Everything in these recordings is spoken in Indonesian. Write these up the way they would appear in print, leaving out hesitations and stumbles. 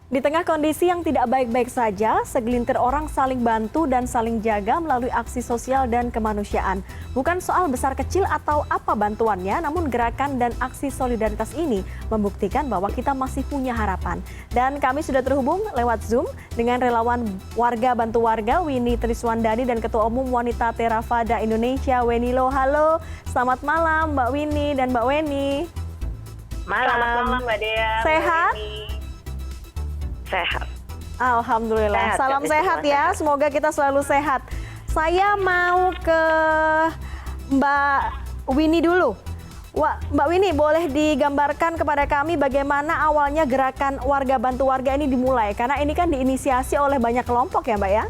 Di tengah kondisi yang tidak baik-baik saja, segelintir orang saling bantu dan saling jaga melalui aksi sosial dan kemanusiaan. Bukan soal besar kecil atau apa bantuannya, namun gerakan dan aksi solidaritas ini membuktikan bahwa kita masih punya harapan. Dan kami sudah terhubung lewat Zoom dengan relawan warga bantu warga Winnie Triswandani dan Ketua Umum Wanita Theravada Indonesia Wenilo. Halo, selamat malam Mbak Winnie dan Mbak Weni. Selamat malam Mbak Dea. Sehat? Sehat. Alhamdulillah, salam sehat ya, semoga kita selalu sehat. Saya mau ke Mbak Winnie dulu. Mbak Winnie, boleh digambarkan kepada kami bagaimana awalnya gerakan warga bantu warga ini dimulai? Karena ini kan diinisiasi oleh banyak kelompok ya Mbak ya?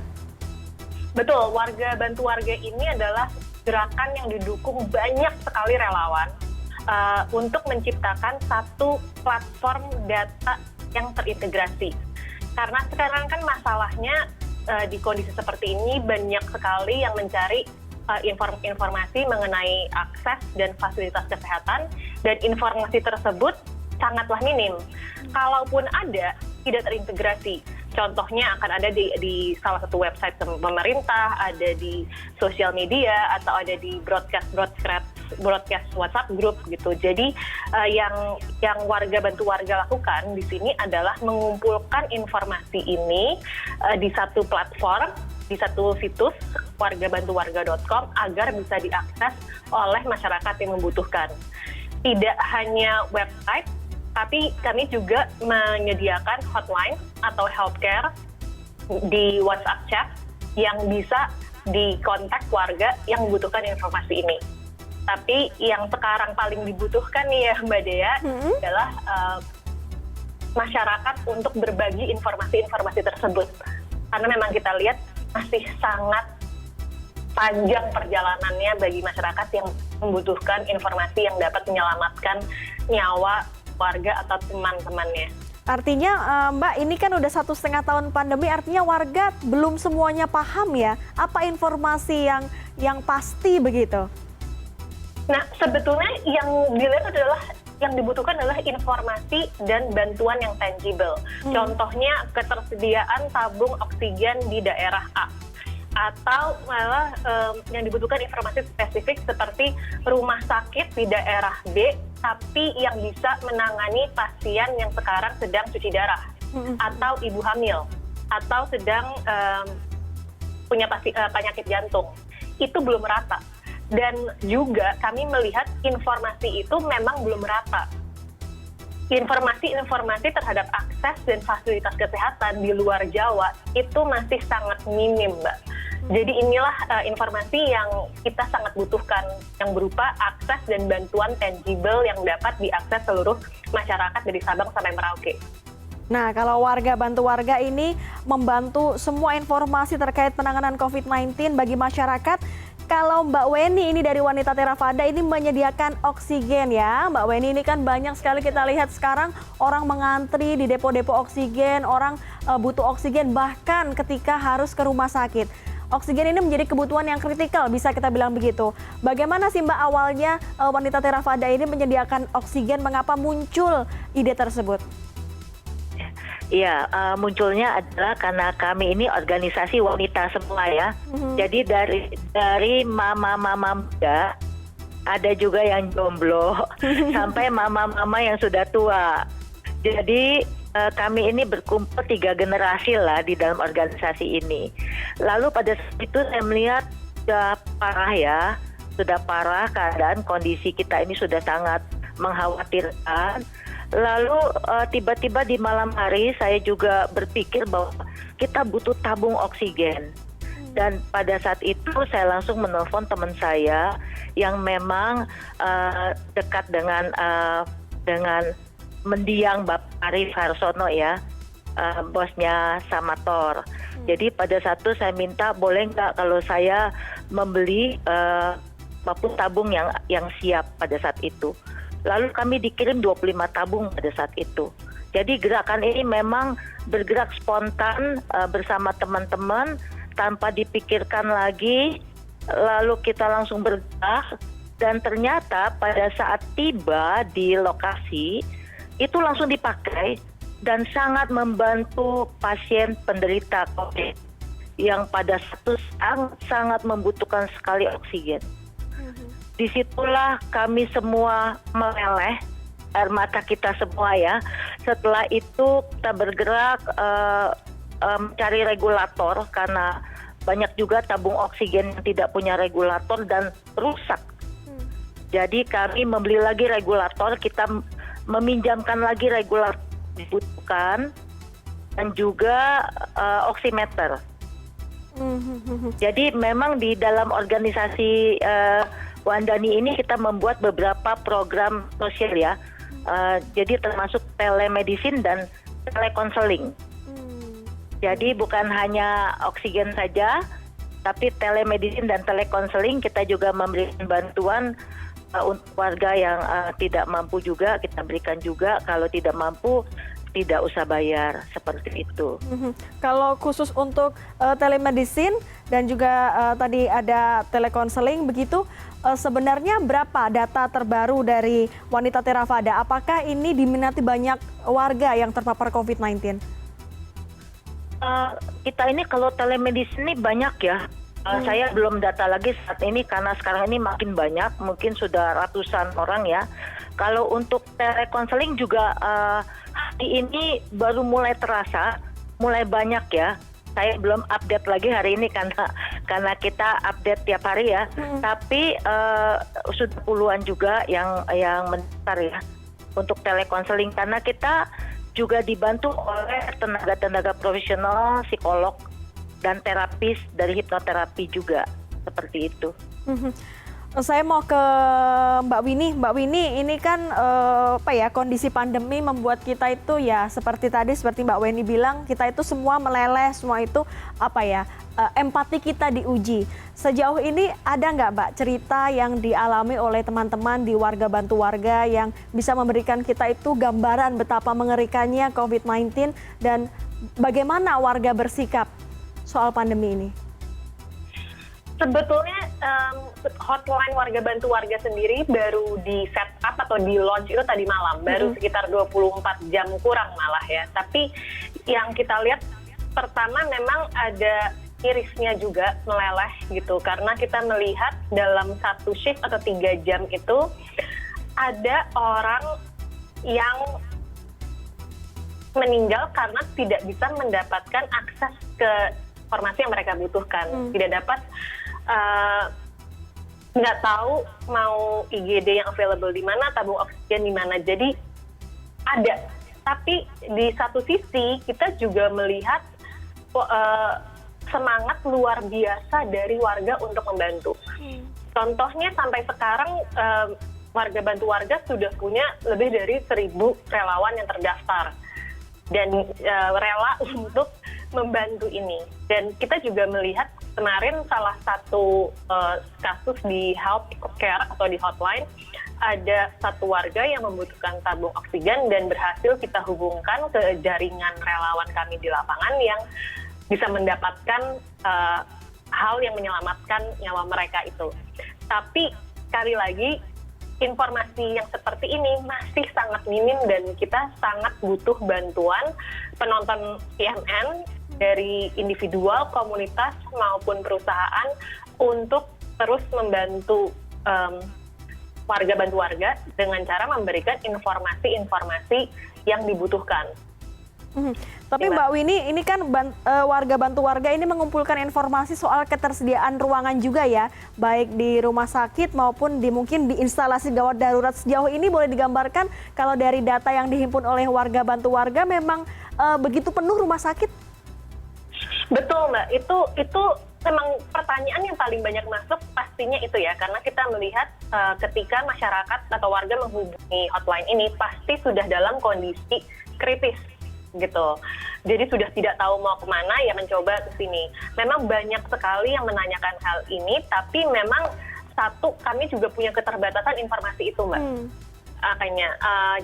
Betul, warga bantu warga ini adalah gerakan yang didukung banyak sekali relawan untuk menciptakan satu platform data yang terintegrasi. Karena sekarang kan masalahnya di kondisi seperti ini banyak sekali yang mencari informasi mengenai akses dan fasilitas kesehatan, dan informasi tersebut sangatlah minim. Kalaupun ada, tidak terintegrasi. Contohnya akan ada di salah satu website pemerintah, ada di sosial media, atau ada di broadcast WhatsApp group gitu. Jadi yang warga bantu warga lakukan di sini adalah mengumpulkan informasi ini di satu platform, di satu situs wargabantuwarga.com agar bisa diakses oleh masyarakat yang membutuhkan. Tidak hanya website, tapi kami juga menyediakan hotline atau healthcare di WhatsApp chat yang bisa dikontak warga yang membutuhkan informasi ini. Tapi yang sekarang paling dibutuhkan nih ya Mbak Dea adalah masyarakat untuk berbagi informasi-informasi tersebut. Karena memang kita lihat masih sangat panjang perjalanannya bagi masyarakat yang membutuhkan informasi yang dapat menyelamatkan nyawa warga atau teman-temannya. Artinya Mbak, ini kan udah 1,5 tahun pandemi, artinya warga belum semuanya paham ya apa informasi yang pasti begitu? Nah, sebetulnya yang dilihat adalah yang dibutuhkan adalah informasi dan bantuan yang tangible. Contohnya ketersediaan tabung oksigen di daerah A. Atau malah yang dibutuhkan informasi spesifik seperti rumah sakit di daerah B, tapi yang bisa menangani pasien yang sekarang sedang cuci darah. Atau ibu hamil. Atau sedang punya penyakit jantung. Itu belum rata. Dan juga kami melihat informasi itu memang belum rata. Informasi terhadap akses dan fasilitas kesehatan di luar Jawa itu masih sangat minim, Mbak. Jadi inilah informasi yang kita sangat butuhkan, yang berupa akses dan bantuan tangible yang dapat diakses seluruh masyarakat dari Sabang sampai Merauke. Nah, kalau warga bantu warga ini membantu semua informasi terkait penanganan COVID-19 bagi masyarakat. Kalau Mbak Weni ini dari Wanita Theravada ini menyediakan oksigen ya. Mbak Weni ini kan banyak sekali kita lihat sekarang orang mengantri di depo-depo oksigen, orang butuh oksigen bahkan ketika harus ke rumah sakit. Oksigen ini menjadi kebutuhan yang kritikal, bisa kita bilang begitu. Bagaimana sih Mbak awalnya Wanita Theravada ini menyediakan oksigen, mengapa muncul ide tersebut? Iya, munculnya adalah karena kami ini organisasi wanita semua ya. Jadi dari mama-mama muda, ada juga yang jomblo, sampai mama-mama yang sudah tua. Jadi kami ini berkumpul 3 generasi lah di dalam organisasi ini. Lalu pada saat itu saya melihat sudah parah ya, sudah parah keadaan kondisi kita ini sudah sangat mengkhawatirkan. Lalu tiba-tiba di malam hari saya juga berpikir bahwa kita butuh tabung oksigen. Dan pada saat itu saya langsung menelpon teman saya yang memang dekat dengan mendiang Bapak Arif Harsono ya, bosnya Samator. Jadi pada saat itu saya minta boleh nggak kalau saya membeli tabung yang siap pada saat itu. Lalu kami dikirim 25 tabung pada saat itu. Jadi gerakan ini memang bergerak spontan bersama teman-teman tanpa dipikirkan lagi. Lalu kita langsung bergerak dan ternyata pada saat tiba di lokasi itu langsung dipakai dan sangat membantu pasien penderita COVID yang pada satu sangat membutuhkan sekali oksigen. Disitulah kami semua meleleh, air mata kita semua ya. Setelah itu kita bergerak mencari regulator karena banyak juga tabung oksigen yang tidak punya regulator dan rusak. Jadi kami membeli lagi regulator, kita meminjamkan lagi regulator dibutuhkan dan juga oximeter. Jadi memang di dalam organisasi Wandani ini kita membuat beberapa program sosial ya. Jadi termasuk telemedicine dan telekonseling. Jadi bukan hanya oksigen saja, tapi telemedicine dan telekonseling kita juga memberikan bantuan untuk warga yang tidak mampu juga kita berikan juga. Kalau tidak mampu tidak usah bayar, seperti itu. Kalau khusus untuk telemedicine dan juga tadi ada telekonseling begitu, sebenarnya berapa data terbaru dari Wanita Theravada? Apakah ini diminati banyak warga yang terpapar COVID-19? Kita ini kalau telemedicine ini banyak ya. Saya belum data lagi saat ini karena sekarang ini makin banyak, mungkin sudah ratusan orang ya. Kalau untuk telekonseling juga hari ini baru mulai terasa, mulai banyak ya. Saya belum update lagi hari ini karena kita update tiap hari ya. Tapi sudah puluhan juga yang mendaftar ya untuk telekonseling karena kita juga dibantu oleh tenaga-tenaga profesional, psikolog dan terapis dari hipnoterapi juga, seperti itu. Saya mau ke Mbak Winnie. Mbak Winnie, ini kan kondisi pandemi membuat kita itu ya seperti Mbak Weni bilang, kita itu semua meleleh, semua itu empati kita diuji. Sejauh ini ada nggak Mbak cerita yang dialami oleh teman-teman di Warga Bantu Warga yang bisa memberikan kita itu gambaran betapa mengerikannya COVID-19 dan bagaimana warga bersikap soal pandemi ini? Sebetulnya hotline Warga Bantu Warga sendiri baru di setup atau di launch itu tadi malam, baru sekitar 24 jam kurang malah ya. Tapi yang kita lihat pertama memang ada irisnya juga meleleh gitu, karena kita melihat dalam satu shift atau 3 jam itu ada orang yang meninggal karena tidak bisa mendapatkan akses ke informasi yang mereka butuhkan, tidak dapat nggak tahu mau IGD yang available di mana, tabung oksigen di mana. Jadi ada, tapi di satu sisi kita juga melihat semangat luar biasa dari warga untuk membantu. Contohnya sampai sekarang Warga Bantu Warga sudah punya lebih dari 1.000 relawan yang terdaftar dan rela untuk membantu ini. Dan kita juga melihat kemarin salah satu kasus di health care atau di hotline, ada satu warga yang membutuhkan tabung oksigen dan berhasil kita hubungkan ke jaringan relawan kami di lapangan yang bisa mendapatkan hal yang menyelamatkan nyawa mereka itu. Tapi sekali lagi informasi yang seperti ini masih sangat minim dan kita sangat butuh bantuan penonton CNN dari individual, komunitas maupun perusahaan untuk terus membantu Warga Bantu Warga dengan cara memberikan informasi-informasi yang dibutuhkan. Tapi Mbak Winnie, ini kan Warga Bantu Warga ini mengumpulkan informasi soal ketersediaan ruangan juga ya, baik di rumah sakit maupun mungkin di instalasi gawat darurat. Sejauh ini boleh digambarkan kalau dari data yang dihimpun oleh Warga Bantu Warga memang begitu penuh rumah sakit? Betul Mbak, itu memang pertanyaan yang paling banyak masuk pastinya itu ya, karena kita melihat ketika masyarakat atau warga menghubungi hotline ini pasti sudah dalam kondisi kritis gitu. Jadi sudah tidak tahu mau kemana ya mencoba ke sini. Memang banyak sekali yang menanyakan hal ini, tapi memang kami juga punya keterbatasan informasi itu Mbak. Kayaknya.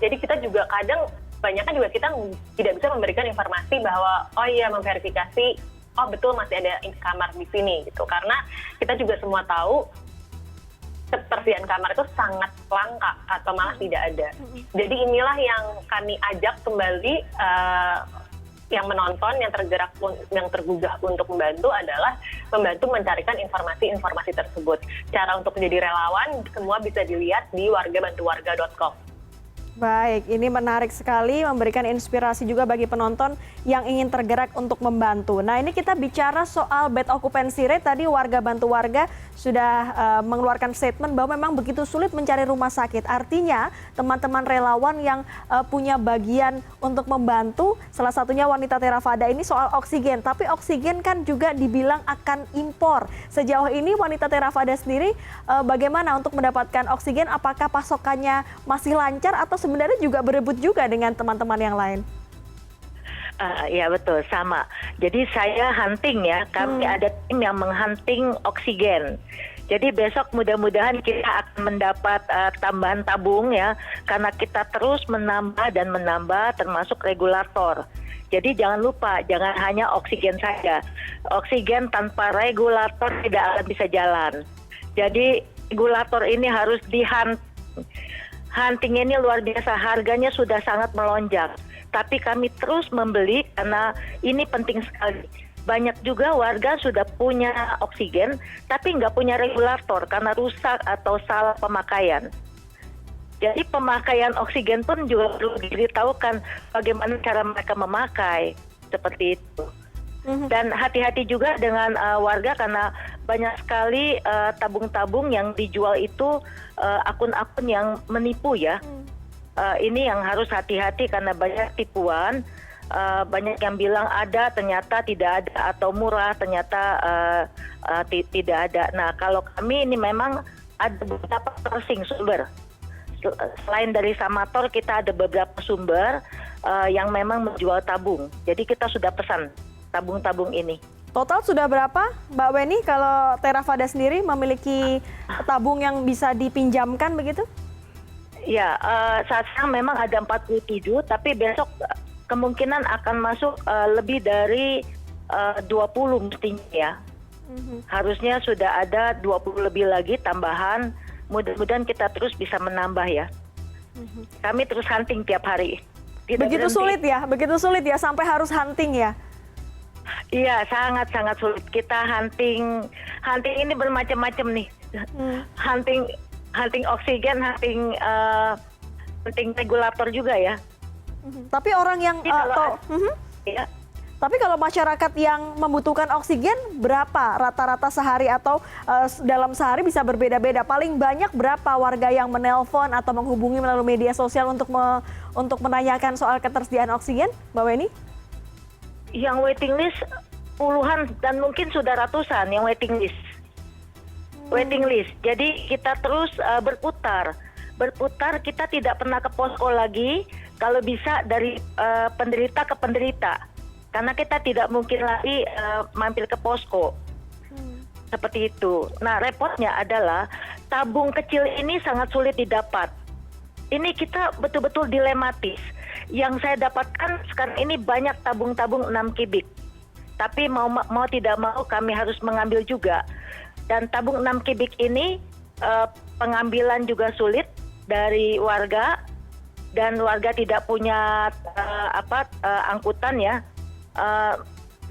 Jadi kita juga kadang banyaknya juga kita tidak bisa memberikan informasi bahwa memverifikasi betul masih ada kamar di sini gitu. Karena kita juga semua tahu ketersediaan kamar itu sangat langka atau malah tidak ada. Jadi inilah yang kami ajak kembali yang menonton, yang tergerak, yang tergugah untuk membantu adalah membantu mencarikan informasi-informasi tersebut. Cara untuk menjadi relawan semua bisa dilihat di wargabantuwarga.com. Baik, ini menarik sekali, memberikan inspirasi juga bagi penonton yang ingin tergerak untuk membantu. Nah, ini kita bicara soal bed occupancy rate. Tadi Warga Bantu Warga sudah mengeluarkan statement bahwa memang begitu sulit mencari rumah sakit. Artinya, teman-teman relawan yang punya bagian untuk membantu, salah satunya Wanita Theravada ini soal oksigen. Tapi oksigen kan juga dibilang akan impor. Sejauh ini Wanita Theravada sendiri bagaimana untuk mendapatkan oksigen? Apakah pasokannya masih lancar atau sebenarnya juga berebut juga dengan teman-teman yang lain? Ya betul, sama. Jadi saya hunting ya, kami ada tim yang menghunting oksigen. Jadi besok mudah-mudahan kita akan mendapat tambahan tabung ya, karena kita terus menambah dan menambah termasuk regulator. Jadi jangan lupa, jangan hanya oksigen saja. Oksigen tanpa regulator tidak akan bisa jalan. Jadi regulator ini harus di-hunting. Huntingnya ini luar biasa, harganya sudah sangat melonjak. Tapi kami terus membeli karena ini penting sekali. Banyak juga warga sudah punya oksigen, tapi nggak punya regulator karena rusak atau salah pemakaian. Jadi pemakaian oksigen pun juga perlu diberitahukan bagaimana cara mereka memakai, seperti itu. Dan hati-hati juga dengan warga karena banyak sekali tabung-tabung yang dijual itu akun-akun yang menipu ya. Ini yang harus hati-hati karena banyak tipuan, banyak yang bilang ada ternyata tidak ada, atau murah ternyata tidak ada. Nah kalau kami ini memang ada beberapa sourcing sumber. Selain dari Samator kita ada beberapa sumber yang memang menjual tabung. Jadi kita sudah pesan tabung-tabung ini. Total sudah berapa Mbak Weni kalau Theravada sendiri memiliki tabung yang bisa dipinjamkan begitu? Ya, saat sekarang memang ada 47, tapi besok kemungkinan akan masuk lebih dari 20 mestinya ya. Harusnya sudah ada 20 lebih lagi tambahan, mudah-mudahan kita terus bisa menambah ya. Kami terus hunting tiap hari. Begitu sulit ya sampai harus hunting ya? Iya, sangat-sangat sulit. Kita hunting ini bermacam-macam nih. Hunting oksigen, hunting regulator juga ya. Tapi orang yang tapi kalau masyarakat yang membutuhkan oksigen berapa rata-rata sehari atau dalam sehari bisa berbeda-beda? Paling banyak berapa warga yang menelpon atau menghubungi melalui media sosial untuk menanyakan soal ketersediaan oksigen, Mbak Weni? Yang waiting list puluhan dan mungkin sudah ratusan yang waiting list. Jadi kita terus berputar. Kita tidak pernah ke posko lagi. Kalau bisa dari penderita ke penderita. Karena kita tidak mungkin lagi mampir ke posko. Seperti itu. Nah repotnya adalah tabung kecil ini sangat sulit didapat. Ini kita betul-betul dilematis. Yang saya dapatkan sekarang ini banyak tabung-tabung 6 kubik. Tapi mau tidak mau kami harus mengambil juga. Dan tabung 6 kubik ini pengambilan juga sulit dari warga. Dan warga tidak punya angkutan ya.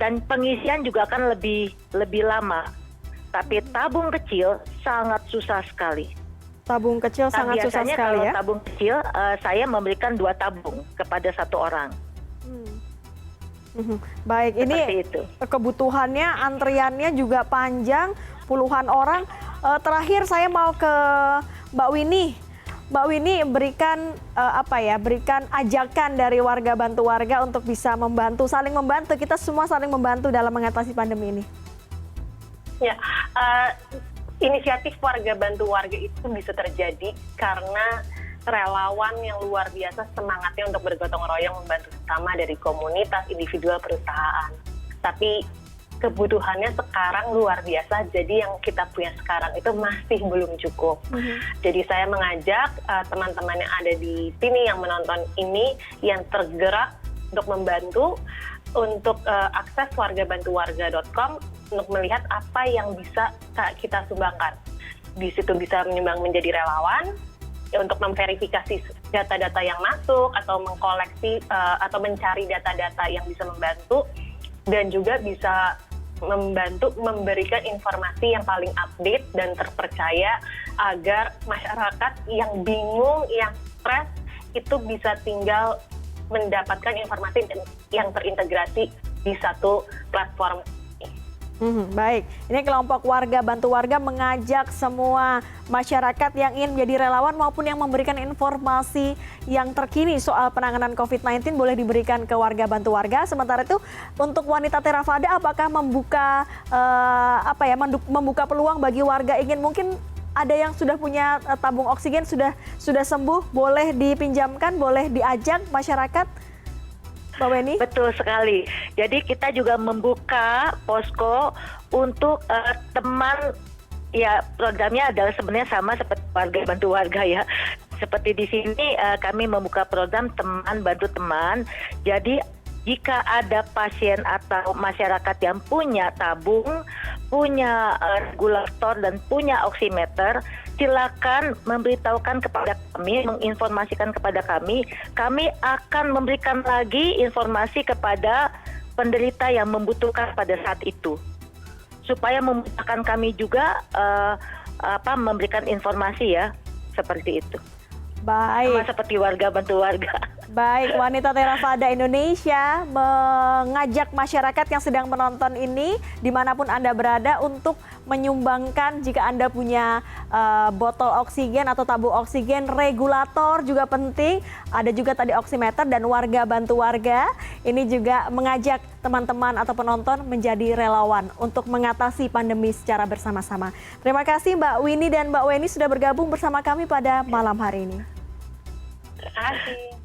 Dan pengisian juga akan lebih lama. Tapi tabung kecil sangat susah sekali. Tabung kecil sangat susah sekali kalau ya? Tabung kecil saya memberikan 2 tabung kepada 1 orang. Baik, ini kebutuhannya, antriannya juga panjang, puluhan orang. Terakhir saya mau ke Mbak Winnie. Mbak Winnie berikan berikan ajakan dari Warga Bantu Warga untuk bisa membantu, saling membantu. Kita semua saling membantu dalam mengatasi pandemi ini. Ya, inisiatif Warga Bantu Warga itu bisa terjadi karena relawan yang luar biasa semangatnya untuk bergotong royong membantu sesama dari komunitas, individual, perusahaan. Tapi kebutuhannya sekarang luar biasa, jadi yang kita punya sekarang itu masih belum cukup. Jadi saya mengajak teman-teman yang ada di sini yang menonton ini, yang tergerak untuk membantu, untuk akses wargabantuwarga.com untuk melihat apa yang bisa kita sumbangkan. di situ bisa menyumbang menjadi relawan ya, untuk memverifikasi data-data yang masuk atau mengkoleksi atau mencari data-data yang bisa membantu, dan juga bisa membantu memberikan informasi yang paling update dan terpercaya agar masyarakat yang bingung, yang stres itu bisa tinggal mendapatkan informasi yang terintegrasi di satu platform. Baik, ini kelompok warga bantu warga mengajak semua masyarakat yang ingin menjadi relawan maupun yang memberikan informasi yang terkini soal penanganan COVID-19 boleh diberikan ke warga bantu warga. Sementara itu untuk wanita Theravada apakah membuka membuka peluang bagi warga ingin, mungkin ada yang sudah punya tabung oksigen sudah sembuh, boleh dipinjamkan, boleh diajak masyarakat? Mbak Weni? Betul sekali. Jadi kita juga membuka posko untuk teman, ya programnya adalah sebenarnya sama seperti warga bantu warga ya. Seperti di sini kami membuka program teman bantu teman. Jadi jika ada pasien atau masyarakat yang punya tabung, punya regulator dan punya oximeter, silakan memberitahukan kepada kami, menginformasikan kepada kami. Kami akan memberikan lagi informasi kepada penderita yang membutuhkan pada saat itu, supaya memudahkan kami juga memberikan informasi ya, seperti itu. Baik. Sama seperti warga bantu warga. Baik, Wanita Theravada Indonesia mengajak masyarakat yang sedang menonton ini dimanapun Anda berada untuk menyumbangkan jika Anda punya botol oksigen atau tabung oksigen, regulator juga penting, ada juga tadi oximeter, dan warga bantu warga ini juga mengajak teman-teman atau penonton menjadi relawan untuk mengatasi pandemi secara bersama-sama. Terima kasih Mbak Winnie dan Mbak Weni sudah bergabung bersama kami pada malam hari ini. Terima kasih.